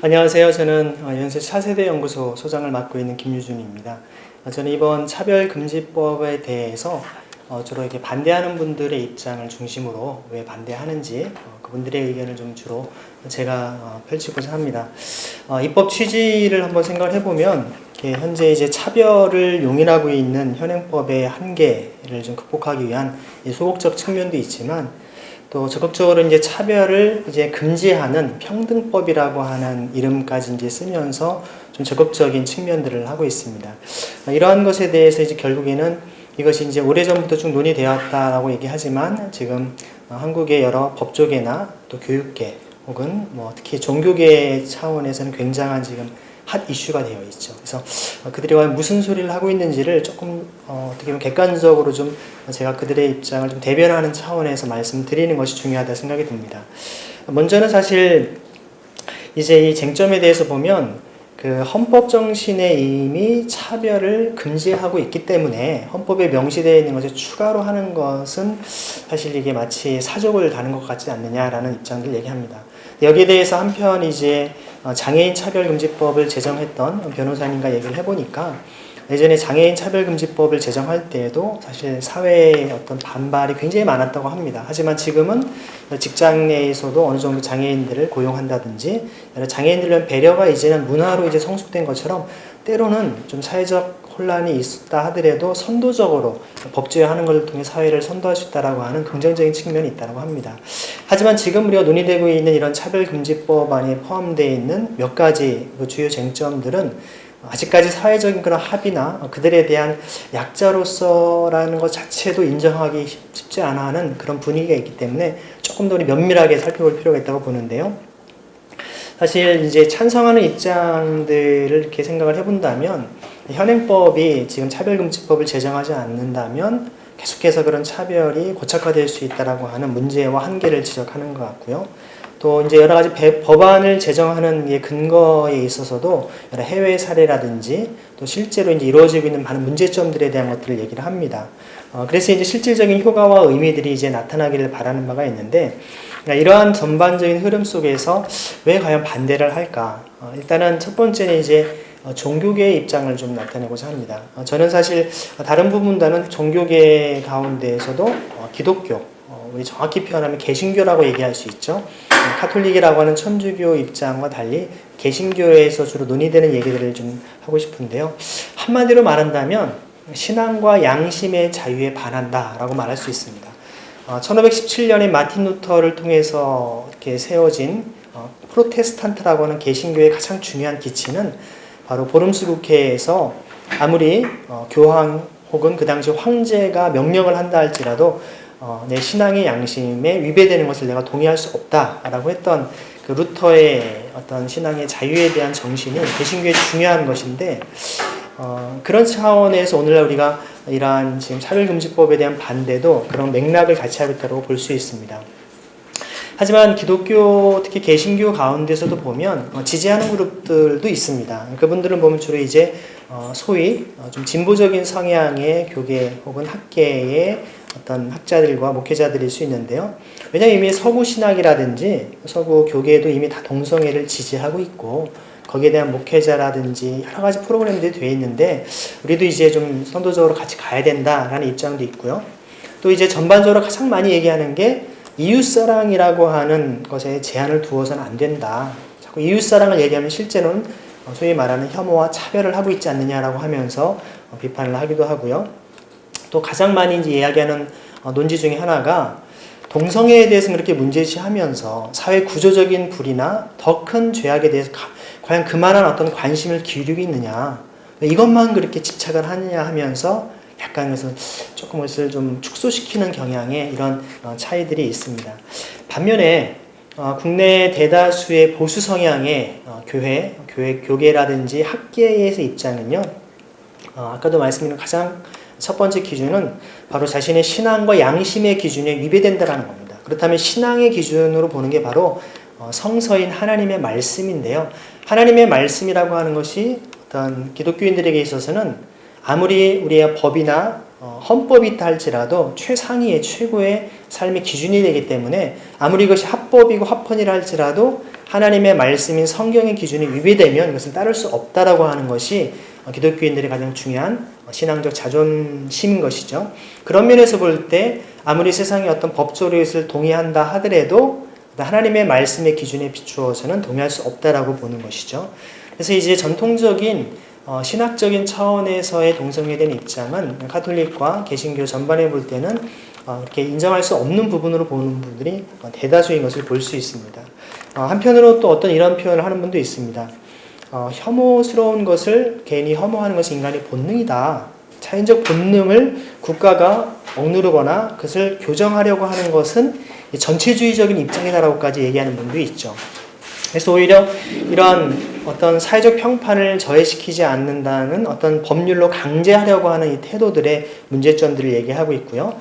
안녕하세요. 저는 연세 차세대 연구소 소장을 맡고 있는 김유준입니다. 저는 이번 차별금지법에 대해서 주로 이렇게 반대하는 분들의 입장을 중심으로 왜 반대하는지 그분들의 의견을 좀 주로 제가 펼치고자 합니다. 입법 취지를 한번 생각을 해보면 현재 이제 차별을 용인하고 있는 현행법의 한계를 좀 극복하기 위한 소극적 측면도 있지만 또 적극적으로 이제 차별을 이제 금지하는 평등법이라고 하는 이름까지 이제 쓰면서 좀 적극적인 측면들을 하고 있습니다. 이러한 것에 대해서 이제 결국에는 이것이 이제 오래전부터 쭉 논의되었다라고 얘기하지만 지금 한국의 여러 법조계나 또 교육계 혹은 특히 종교계 차원에서는 굉장한 지금 핫 이슈가 되어 있죠. 그래서 그들이 과연 무슨 소리를 하고 있는지를 조금 어떻게 보면 객관적으로 좀 제가 그들의 입장을 좀 대변하는 차원에서 말씀드리는 것이 중요하다 생각이 듭니다. 먼저는 사실 이제 이 쟁점에 대해서 보면 그 헌법 정신에 이미 차별을 금지하고 있기 때문에 헌법에 명시되어 있는 것을 추가로 하는 것은 사실 이게 마치 사족을 다는 것 같지 않느냐라는 입장을 얘기합니다. 여기에 대해서 한편 이제 장애인 차별금지법을 제정했던 변호사님과 얘기를 해보니까 예전에 장애인 차별금지법을 제정할 때에도 사실 사회의 어떤 반발이 굉장히 많았다고 합니다. 하지만 지금은 직장 내에서도 어느 정도 장애인들을 고용한다든지 장애인들에 대한 배려가 이제는 문화로 이제 성숙된 것처럼 때로는 좀 사회적 혼란이 있다 하더라도 선도적으로 법제화하는 것을 통해 사회를 선도할 수 있다라고 하는 긍정적인 측면이 있다고 합니다. 하지만 지금 우리가 논의되고 있는 이런 차별금지법 안에 포함되어 있는 몇 가지 주요 쟁점들은 아직까지 사회적인 그런 합의나 그들에 대한 약자로서라는 것 자체도 인정하기 쉽지 않아 하는 그런 분위기가 있기 때문에 조금 더 면밀하게 살펴볼 필요가 있다고 보는데요. 사실 이제 찬성하는 입장들을 이렇게 생각을 해본다면 현행법이 지금 차별금지법을 제정하지 않는다면 계속해서 그런 차별이 고착화될 수 있다라고 하는 문제와 한계를 지적하는 것 같고요. 또 이제 여러 가지 법안을 제정하는 근거에 있어서도 여러 해외 사례라든지 또 실제로 이제 이루어지고 있는 많은 문제점들에 대한 것들을 얘기를 합니다. 그래서 이제 실질적인 효과와 의미들이 이제 나타나기를 바라는 바가 있는데 이러한 전반적인 흐름 속에서 왜 과연 반대를 할까? 일단은 첫 번째는 이제 종교계의 입장을 좀 나타내고자 합니다. 저는 사실 다른 부분보다는 종교계 가운데에서도 기독교, 우리 정확히 표현하면 개신교라고 얘기할 수 있죠. 카톨릭이라고 하는 천주교 입장과 달리 개신교에서 주로 논의되는 얘기들을 좀 하고 싶은데요. 한마디로 말한다면 신앙과 양심의 자유에 반한다라고 말할 수 있습니다. 1517년에 마틴 루터를 통해서 이렇게 세워진 프로테스탄트라고 하는 개신교의 가장 중요한 기치는 바로 보름스 국회에서 아무리 교황 혹은 그 당시 황제가 명령을 한다 할지라도 내 신앙의 양심에 위배되는 것을 내가 동의할 수 없다라고 했던 그 루터의 어떤 신앙의 자유에 대한 정신이 개신교에 중요한 것인데 그런 차원에서 오늘날 우리가 이러한 지금 차별금지법에 대한 반대도 그런 맥락을 같이 하고 있다고 볼 수 있습니다. 하지만 기독교, 특히 개신교 가운데서도 보면 지지하는 그룹들도 있습니다. 그분들은 보면 주로 이제 소위 좀 진보적인 성향의 교계 혹은 학계의 어떤 학자들과 목회자들일 수 있는데요. 왜냐하면 이미 서구 신학이라든지 서구 교계에도 이미 다 동성애를 지지하고 있고 거기에 대한 목회자라든지 여러 가지 프로그램들이 되어 있는데 우리도 이제 좀 선도적으로 같이 가야 된다라는 입장도 있고요. 또 이제 전반적으로 가장 많이 얘기하는 게 이웃사랑이라고 하는 것에 제한을 두어서는 안 된다. 자꾸 이웃사랑을 얘기하면 실제로는 소위 말하는 혐오와 차별을 하고 있지 않느냐라고 하면서 비판을 하기도 하고요. 또 가장 많이 이제 이야기하는 논지 중에 하나가 동성애에 대해서는 그렇게 문제시하면서 사회 구조적인 불이나 더 큰 죄악에 대해서 과연 그만한 어떤 관심을 기울이고 있느냐, 이것만 그렇게 집착을 하느냐 하면서 약간 그래서 조금 것을 좀 축소시키는 경향의 이런 차이들이 있습니다. 반면에 국내 대다수의 보수 성향의 교계라든지 학계에서 입장은요, 아까도 말씀드린 가장 첫 번째 기준은 바로 자신의 신앙과 양심의 기준에 위배된다는 겁니다. 그렇다면 신앙의 기준으로 보는 게 바로 성서인 하나님의 말씀인데요. 하나님의 말씀이라고 하는 것이 어떤 기독교인들에게 있어서는 아무리 우리의 법이나 헌법이 있다 할지라도 최상위의 최고의 삶의 기준이 되기 때문에 아무리 이것이 합법이고 합헌이라 할지라도 하나님의 말씀인 성경의 기준이 위배되면 이것을 따를 수 없다라고 하는 것이 기독교인들의 가장 중요한 신앙적 자존심인 것이죠. 그런 면에서 볼 때 아무리 세상의 어떤 법조로 이것을 동의한다 하더라도 하나님의 말씀의 기준에 비추어서는 동의할 수 없다라고 보는 것이죠. 그래서 이제 전통적인 신학적인 차원에서의 동성애에 대한 입장은 가톨릭과 개신교 전반에 볼 때는 이렇게 인정할 수 없는 부분으로 보는 분들이 대다수인 것을 볼 수 있습니다. 한편으로 또 어떤 이런 표현을 하는 분도 있습니다. 혐오스러운 것을 괜히 혐오하는 것이 인간의 본능이다. 자연적 본능을 국가가 억누르거나 그것을 교정하려고 하는 것은 전체주의적인 입장이다라고까지 얘기하는 분도 있죠. 그래서 오히려 이런 어떤 사회적 평판을 저해시키지 않는다는 어떤 법률로 강제하려고 하는 이 태도들의 문제점들을 얘기하고 있고요.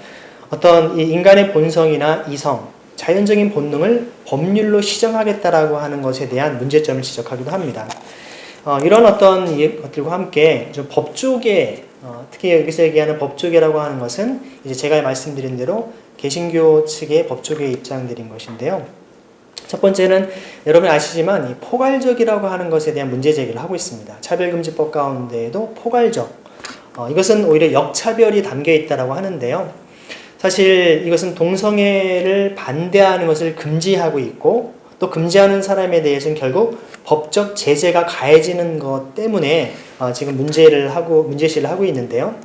어떤 이 인간의 본성이나 이성, 자연적인 본능을 법률로 시정하겠다라고 하는 것에 대한 문제점을 지적하기도 합니다. 이런 어떤 것들과 함께 좀 법조계, 특히 여기서 얘기하는 법조계라고 하는 것은 이제 제가 말씀드린 대로 개신교 측의 법조계의 입장들인 것인데요. 첫 번째는 여러분 아시지만 이 포괄적이라고 하는 것에 대한 문제 제기를 하고 있습니다. 차별금지법 가운데에도 포괄적, 이것은 오히려 역차별이 담겨 있다라고 하는데요. 사실 이것은 동성애를 반대하는 것을 금지하고 있고 또 금지하는 사람에 대해서는 결국 법적 제재가 가해지는 것 때문에 지금 문제시를 하고 있는데요.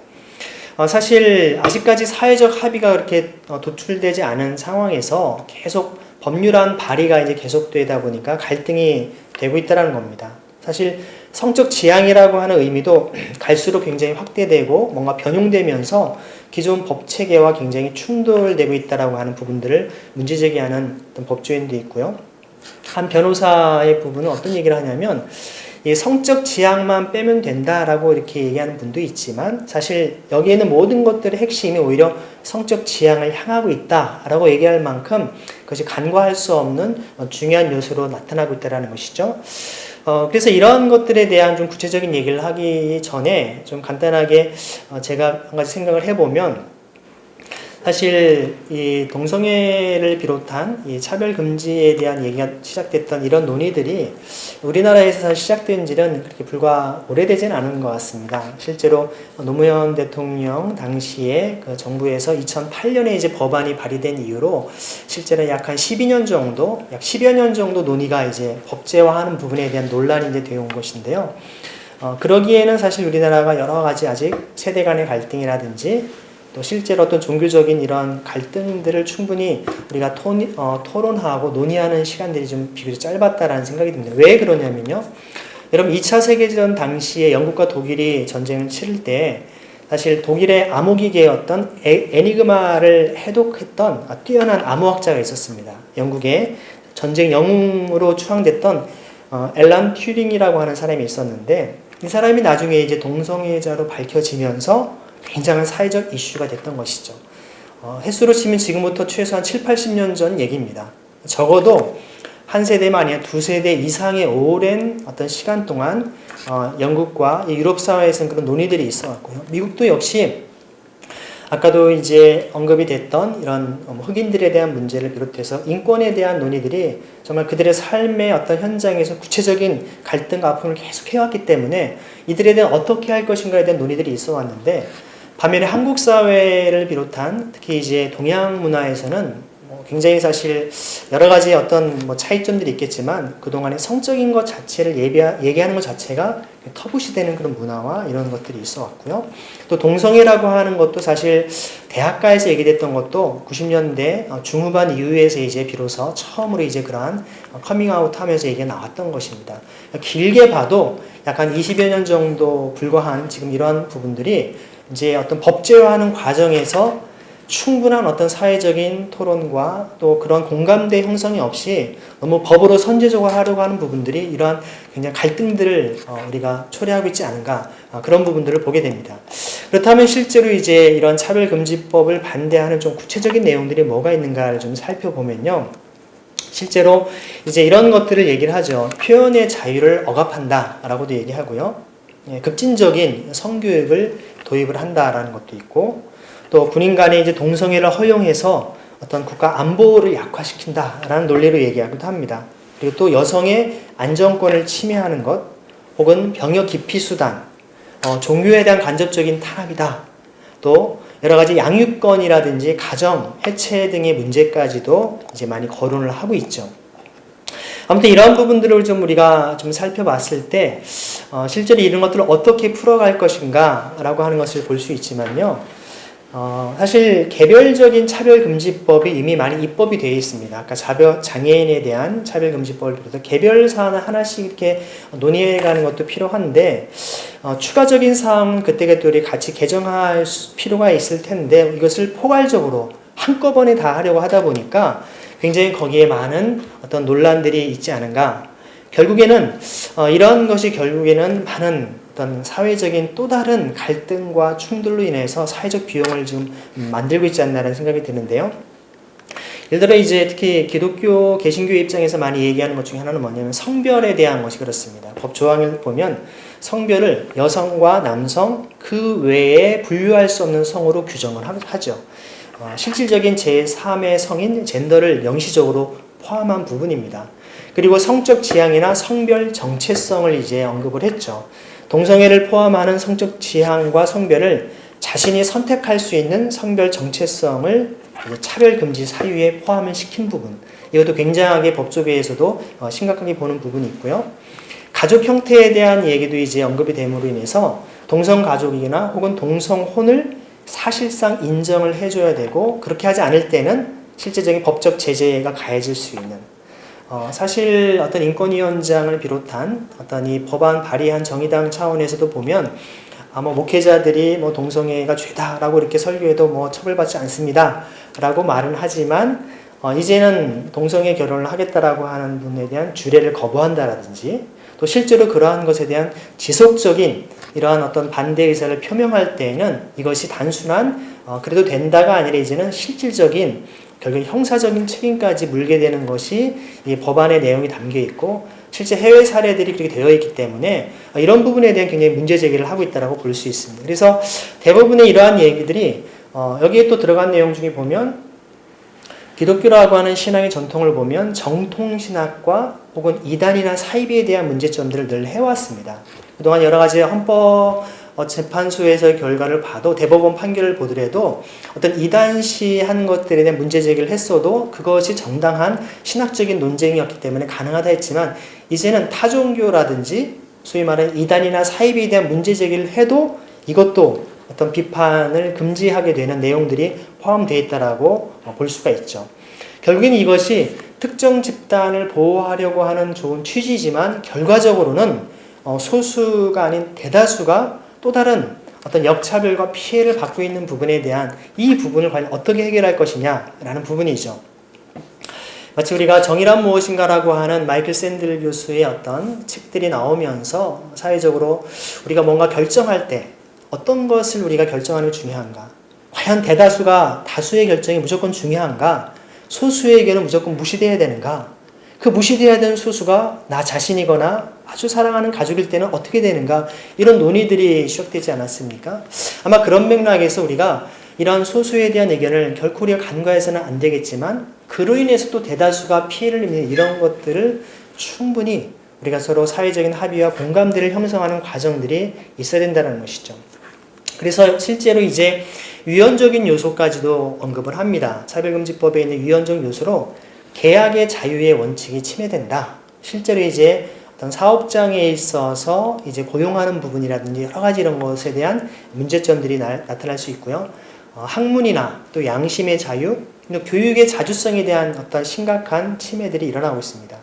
사실 아직까지 사회적 합의가 그렇게 도출되지 않은 상황에서 계속 법률안 발의가 이제 계속되다 보니까 갈등이 되고 있다는 겁니다. 사실 성적 지향이라고 하는 의미도 갈수록 굉장히 확대되고 뭔가 변형되면서 기존 법 체계와 굉장히 충돌되고 있다라고 하는 부분들을 문제 제기하는 어떤 법조인도 있고요. 한 변호사의 부분은 어떤 얘기를 하냐면 이 성적 지향만 빼면 된다라고 이렇게 얘기하는 분도 있지만 사실 여기에는 모든 것들의 핵심이 오히려 성적 지향을 향하고 있다라고 얘기할 만큼 그것이 간과할 수 없는 중요한 요소로 나타나고 있다는 것이죠. 그래서 이런 것들에 대한 좀 구체적인 얘기를 하기 전에 좀 간단하게 제가 한 가지 생각을 해보면 사실 이 동성애를 비롯한 이 차별금지에 대한 얘기가 시작됐던 이런 논의들이 우리나라에서 시작된 지는 그렇게 불과 오래되지는 않은 것 같습니다. 실제로 노무현 대통령 당시에 그 정부에서 2008년에 이제 법안이 발의된 이후로 실제로 약 한 12년 정도, 약 10여 년 정도 논의가 이제 법제화하는 부분에 대한 논란이 이제 되어 온 것인데요. 그러기에는 사실 우리나라가 여러 가지 아직 세대 간의 갈등이라든지 또 실제로 어떤 종교적인 이런 갈등들을 충분히 우리가 토론하고 논의하는 시간들이 좀 비교적 짧았다라는 생각이 듭니다. 왜 그러냐면요. 여러분 2차 세계대전 당시에 영국과 독일이 전쟁을 치를 때 사실 독일의 암호기계였던 에니그마를 해독했던 뛰어난 암호학자가 있었습니다. 영국의 전쟁 영웅으로 추앙됐던 앨런 튜링이라고 하는 사람이 있었는데 이 사람이 나중에 이제 동성애자로 밝혀지면서 굉장한 사회적 이슈가 됐던 것이죠. 횟수로 치면 지금부터 최소한 7, 80년 전 얘기입니다. 적어도 한 세대만 아니라 두 세대 이상의 오랜 어떤 시간 동안 영국과 유럽 사회에서는 그런 논의들이 있어 왔고요. 미국도 역시 아까도 이제 언급이 됐던 이런 흑인들에 대한 문제를 비롯해서 인권에 대한 논의들이 정말 그들의 삶의 어떤 현장에서 구체적인 갈등과 아픔을 계속 해왔기 때문에 이들에 대한 어떻게 할 것인가에 대한 논의들이 있어 왔는데 반면에 한국 사회를 비롯한 특히 이제 동양 문화에서는 굉장히 사실 여러 가지 어떤 차이점들이 있겠지만 그동안의 성적인 것 자체를 얘기하는 것 자체가 터부시되는 그런 문화와 이런 것들이 있어 왔고요. 또 동성애라고 하는 것도 사실 대학가에서 얘기됐던 것도 90년대 중후반 이후에서 이제 비로소 처음으로 이제 그러한 커밍아웃 하면서 얘기가 나왔던 것입니다. 길게 봐도 약 한 20여 년 정도 불과한 지금 이러한 부분들이 이제 어떤 법제화하는 과정에서 충분한 어떤 사회적인 토론과 또 그런 공감대 형성이 없이 너무 법으로 선제적으로 하려고 하는 부분들이 이러한 굉장히 갈등들을 우리가 초래하고 있지 않은가 그런 부분들을 보게 됩니다. 그렇다면 실제로 이제 이런 차별금지법을 반대하는 좀 구체적인 내용들이 뭐가 있는가를 좀 살펴보면요. 실제로 이제 이런 것들을 얘기를 하죠. 표현의 자유를 억압한다라고도 얘기하고요. 급진적인 성교육을 도입을 한다라는 것도 있고 또 군인 간에 이제 동성애를 허용해서 어떤 국가 안보를 약화시킨다라는 논리로 얘기하기도 합니다. 그리고 또 여성의 안전권을 침해하는 것, 혹은 병역 기피 수단, 종교에 대한 간접적인 탄압이다. 또 여러 가지 양육권이라든지 가정 해체 등의 문제까지도 이제 많이 거론을 하고 있죠. 아무튼 이러한 부분들을 좀 우리가 좀 살펴봤을 때 실제로 이런 것들을 어떻게 풀어갈 것인가라고 하는 것을 볼 수 있지만요. 사실 개별적인 차별금지법이 이미 많이 입법이 되어 있습니다. 아까 장애인에 대한 차별금지법을 비롯해서 개별 사안 하나씩 이렇게 논의해가는 것도 필요한데 추가적인 사항은 그때그때 우리 같이 개정할 필요가 있을 텐데 이것을 포괄적으로 한꺼번에 다 하려고 하다 보니까 굉장히 거기에 많은 어떤 논란들이 있지 않은가. 결국에는 이런 것이 결국에는 많은 어떤 사회적인 또 다른 갈등과 충돌로 인해서 사회적 비용을 지금 만들고 있지 않나라는 생각이 드는데요. 예를 들어 이제 특히 기독교 개신교의 입장에서 많이 얘기하는 것 중에 하나는 뭐냐면 성별에 대한 것이 그렇습니다. 법 조항을 보면 성별을 여성과 남성 그 외에 분류할 수 없는 성으로 규정을 하죠. 실질적인 제3의 성인 젠더를 명시적으로 포함한 부분입니다. 그리고 성적 지향이나 성별 정체성을 이제 언급을 했죠. 동성애를 포함하는 성적 지향과 성별을 자신이 선택할 수 있는 성별 정체성을 차별금지 사유에 포함을 시킨 부분. 이것도 굉장하게 법조계에서도 심각하게 보는 부분이 있고요. 가족 형태에 대한 얘기도 이제 언급이 됨으로 인해서 동성가족이나 혹은 동성혼을 사실상 인정을 해줘야 되고 그렇게 하지 않을 때는 실제적인 법적 제재가 가해질 수 있는 사실 어떤 인권위원장을 비롯한 어떤 이 법안 발의한 정의당 차원에서도 보면 목회자들이 동성애가 죄다라고 이렇게 설교해도 처벌받지 않습니다라고 말은 하지만 이제는 동성애 결혼을 하겠다라고 하는 분에 대한 주례를 거부한다라든지 또 실제로 그러한 것에 대한 지속적인 이러한 어떤 반대 의사를 표명할 때에는 이것이 단순한 그래도 된다가 아니라 이제는 실질적인 결국 형사적인 책임까지 물게 되는 것이 이 법안의 내용이 담겨 있고 실제 해외 사례들이 그렇게 되어 있기 때문에 이런 부분에 대한 굉장히 문제 제기를 하고 있다고 볼 수 있습니다. 그래서 대부분의 이러한 얘기들이 여기에 또 들어간 내용 중에 보면 기독교라고 하는 신앙의 전통을 보면 정통신학과 혹은 이단이나 사이비에 대한 문제점들을 늘 해왔습니다. 그동안 여러 가지 헌법 재판소에서의 결과를 봐도 대법원 판결을 보더라도 어떤 이단시한 것들에 대한 문제 제기를 했어도 그것이 정당한 신학적인 논쟁이었기 때문에 가능하다 했지만 이제는 타종교라든지 소위 말하는 이단이나 사이비에 대한 문제 제기를 해도 이것도 어떤 비판을 금지하게 되는 내용들이 포함되어 있다라고 볼 수가 있죠. 결국엔 이것이 특정 집단을 보호하려고 하는 좋은 취지지만 결과적으로는 소수가 아닌 대다수가 또 다른 어떤 역차별과 피해를 받고 있는 부분에 대한 이 부분을 과연 어떻게 해결할 것이냐라는 부분이죠. 마치 우리가 정의란 무엇인가라고 하는 마이클 샌들 교수의 어떤 책들이 나오면서 사회적으로 우리가 뭔가 결정할 때 어떤 것을 우리가 결정하는 게 중요한가? 과연 대다수가 다수의 결정이 무조건 중요한가? 소수에게는 무조건 무시되어야 되는가? 그 무시되어야 되는 소수가 나 자신이거나 아주 사랑하는 가족일 때는 어떻게 되는가? 이런 논의들이 시작되지 않았습니까? 아마 그런 맥락에서 우리가 이런 소수에 대한 의견을 결코 우리가 간과해서는 안 되겠지만 그로 인해서 또 대다수가 피해를 입는 이런 것들을 충분히 우리가 서로 사회적인 합의와 공감대를 형성하는 과정들이 있어야 된다는 것이죠. 그래서 실제로 이제 유연적인 요소까지도 언급을 합니다. 차별금지법에 있는 유연적 요소로 계약의 자유의 원칙이 침해된다. 실제로 이제 어떤 사업장에 있어서 이제 고용하는 부분이라든지 여러 가지 이런 것에 대한 문제점들이 나타날 수 있고요. 학문이나 또 양심의 자유, 교육의 자주성에 대한 어떤 심각한 침해들이 일어나고 있습니다.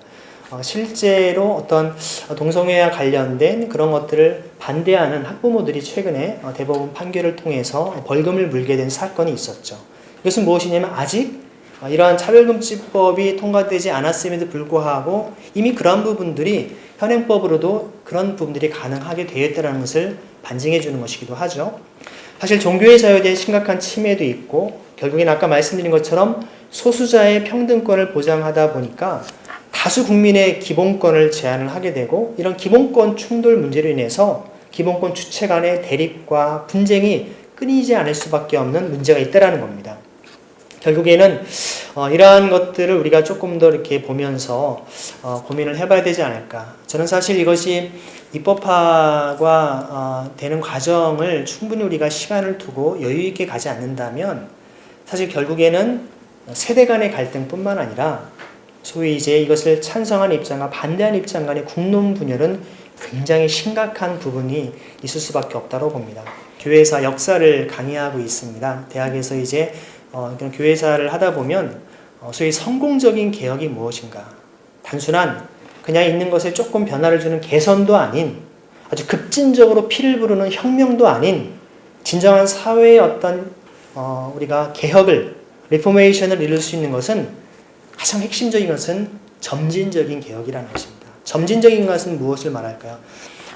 실제로 어떤 동성애와 관련된 그런 것들을 반대하는 학부모들이 최근에 대법원 판결을 통해서 벌금을 물게 된 사건이 있었죠. 이것은 무엇이냐면 아직 이러한 차별금지법이 통과되지 않았음에도 불구하고 이미 그런 부분들이 현행법으로도 그런 부분들이 가능하게 되어 있다는 것을 반증해 주는 것이기도 하죠. 사실 종교의 자유에 대한 심각한 침해도 있고 결국엔 아까 말씀드린 것처럼 소수자의 평등권을 보장하다 보니까 다수 국민의 기본권을 제한을 하게 되고 이런 기본권 충돌 문제로 인해서 기본권 주체 간의 대립과 분쟁이 끊이지 않을 수밖에 없는 문제가 있다는 겁니다. 결국에는 이러한 것들을 우리가 조금 더 이렇게 보면서 고민을 해봐야 되지 않을까. 저는 사실 이것이 입법화가 되는 과정을 충분히 우리가 시간을 두고 여유 있게 가지 않는다면 사실 결국에는 세대 간의 갈등뿐만 아니라 소위 이제 이것을 찬성한 입장과 반대한 입장 간의 국론 분열은 굉장히 심각한 부분이 있을 수밖에 없다고 봅니다. 교회사 역사를 강의하고 있습니다. 대학에서 이제 교회사를 하다 보면 소위 성공적인 개혁이 무엇인가? 단순한 그냥 있는 것에 조금 변화를 주는 개선도 아닌 아주 급진적으로 피를 부르는 혁명도 아닌 진정한 사회의 어떤 우리가 개혁을 리포메이션을 이룰 수 있는 것은 가장 핵심적인 것은 점진적인 개혁이라는 것입니다. 점진적인 것은 무엇을 말할까요?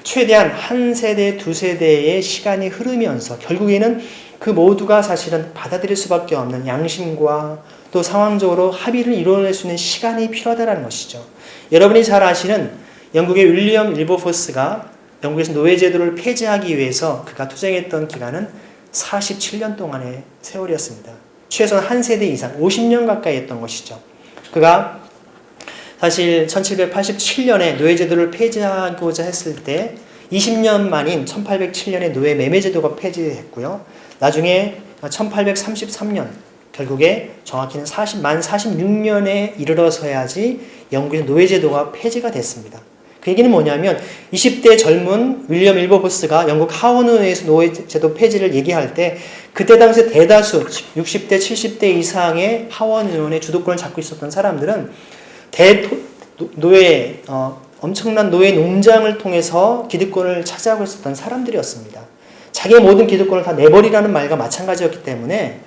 최대한 한 세대, 두 세대의 시간이 흐르면서 결국에는 그 모두가 사실은 받아들일 수밖에 없는 양심과 또 상황적으로 합의를 이루어낼 수 있는 시간이 필요하다는 것이죠. 여러분이 잘 아시는 영국의 윌리엄 윌버포스가 영국에서 노예제도를 폐지하기 위해서 그가 투쟁했던 기간은 47년 동안의 세월이었습니다. 최소한 한 세대 이상 50년 가까이 했던 것이죠. 그가 사실 1787년에 노예제도를 폐지하고자 했을 때 20년 만인 1807년에 노예 매매제도가 폐지했고요. 나중에 1833년 결국에 정확히는 만 46년에 이르러서야지 영국의 노예제도가 폐지가 됐습니다. 그 얘기는 뭐냐면 20대 젊은 윌리엄 윌버포스가 영국 하원의회에서 노예제도 폐지를 얘기할 때 그때 당시 대다수 60대 70대 이상의 하원의원의 주도권을 잡고 있었던 사람들은 엄청난 노예 농장을 통해서 기득권을 차지하고 있었던 사람들이었습니다. 자기의 모든 기득권을 다 내버리라는 말과 마찬가지였기 때문에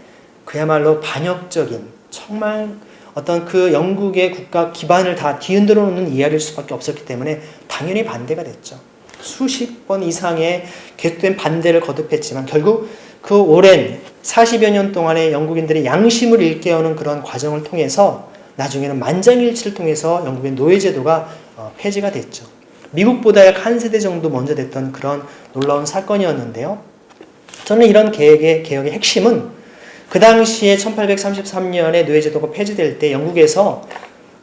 그야말로 반역적인 정말 어떤 그 영국의 국가 기반을 다 뒤흔들어 놓는 이야기일 수밖에 없었기 때문에 당연히 반대가 됐죠. 수십 번 이상의 계속된 반대를 거듭했지만 결국 그 오랜 40여 년 동안의 영국인들의 양심을 일깨우는 그런 과정을 통해서 나중에는 만장일치를 통해서 영국의 노예제도가 폐지가 됐죠. 미국보다 약 한 세대 정도 먼저 됐던 그런 놀라운 사건이었는데요. 저는 이런 개혁의 핵심은 그 당시에 1833년에 노예제도가 폐지될 때 영국에서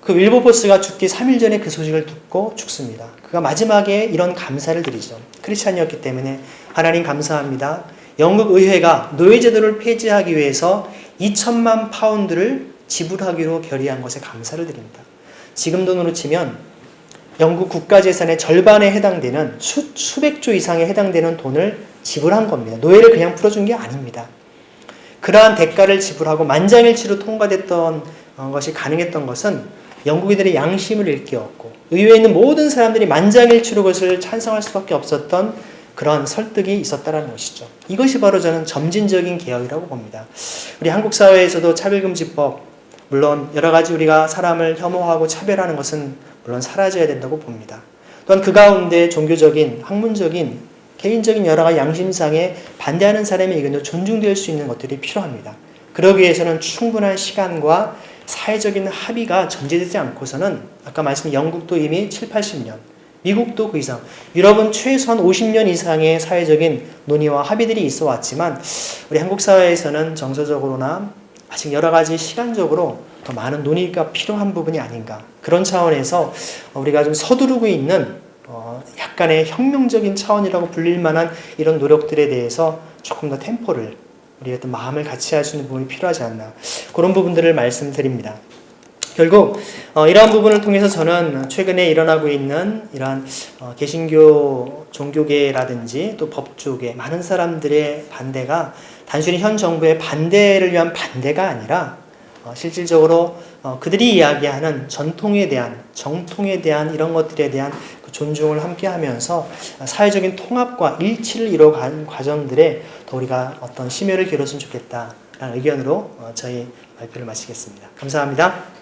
그 윌버포스가 죽기 3일 전에 그 소식을 듣고 죽습니다. 그가 마지막에 이런 감사를 드리죠. 크리스찬이었기 때문에 하나님 감사합니다. 영국 의회가 노예제도를 폐지하기 위해서 2천만 파운드를 지불하기로 결의한 것에 감사를 드립니다. 지금 돈으로 치면 영국 국가재산의 절반에 해당되는 수백조 이상에 해당되는 돈을 지불한 겁니다. 노예를 그냥 풀어준 게 아닙니다. 그러한 대가를 지불하고 만장일치로 통과됐던 것이 가능했던 것은 영국인들의 양심을 일깨웠고 의회에 있는 모든 사람들이 만장일치로 그것을 찬성할 수밖에 없었던 그런 설득이 있었다는 것이죠. 이것이 바로 저는 점진적인 개혁이라고 봅니다. 우리 한국 사회에서도 차별금지법, 물론 여러 가지 우리가 사람을 혐오하고 차별하는 것은 물론 사라져야 된다고 봅니다. 또한 그 가운데 종교적인, 학문적인, 개인적인 여러 가지 양심상에 반대하는 사람의 의견도 존중될 수 있는 것들이 필요합니다. 그러기 위해서는 충분한 시간과 사회적인 합의가 전제되지 않고서는 아까 말씀드린 영국도 이미 7, 80년, 미국도 그 이상, 유럽은 최소한 50년 이상의 사회적인 논의와 합의들이 있어 왔지만 우리 한국 사회에서는 정서적으로나 아직 여러 가지 시간적으로 더 많은 논의가 필요한 부분이 아닌가. 그런 차원에서 우리가 좀 서두르고 있는 약간의 혁명적인 차원이라고 불릴 만한 이런 노력들에 대해서 조금 더 템포를 우리가 또 마음을 같이 할 수 있는 부분이 필요하지 않나. 그런 부분들을 말씀드립니다. 결국 이러한 부분을 통해서 저는 최근에 일어나고 있는 이러한 개신교 종교계라든지 또 법조계 많은 사람들의 반대가 단순히 현 정부의 반대를 위한 반대가 아니라 실질적으로 그들이 이야기하는 전통에 대한, 정통에 대한 이런 것들에 대한 그 존중을 함께 하면서 사회적인 통합과 일치를 이뤄가는 과정들에 더 우리가 어떤 심혈을 기울였으면 좋겠다라는 의견으로 저희 발표를 마치겠습니다. 감사합니다.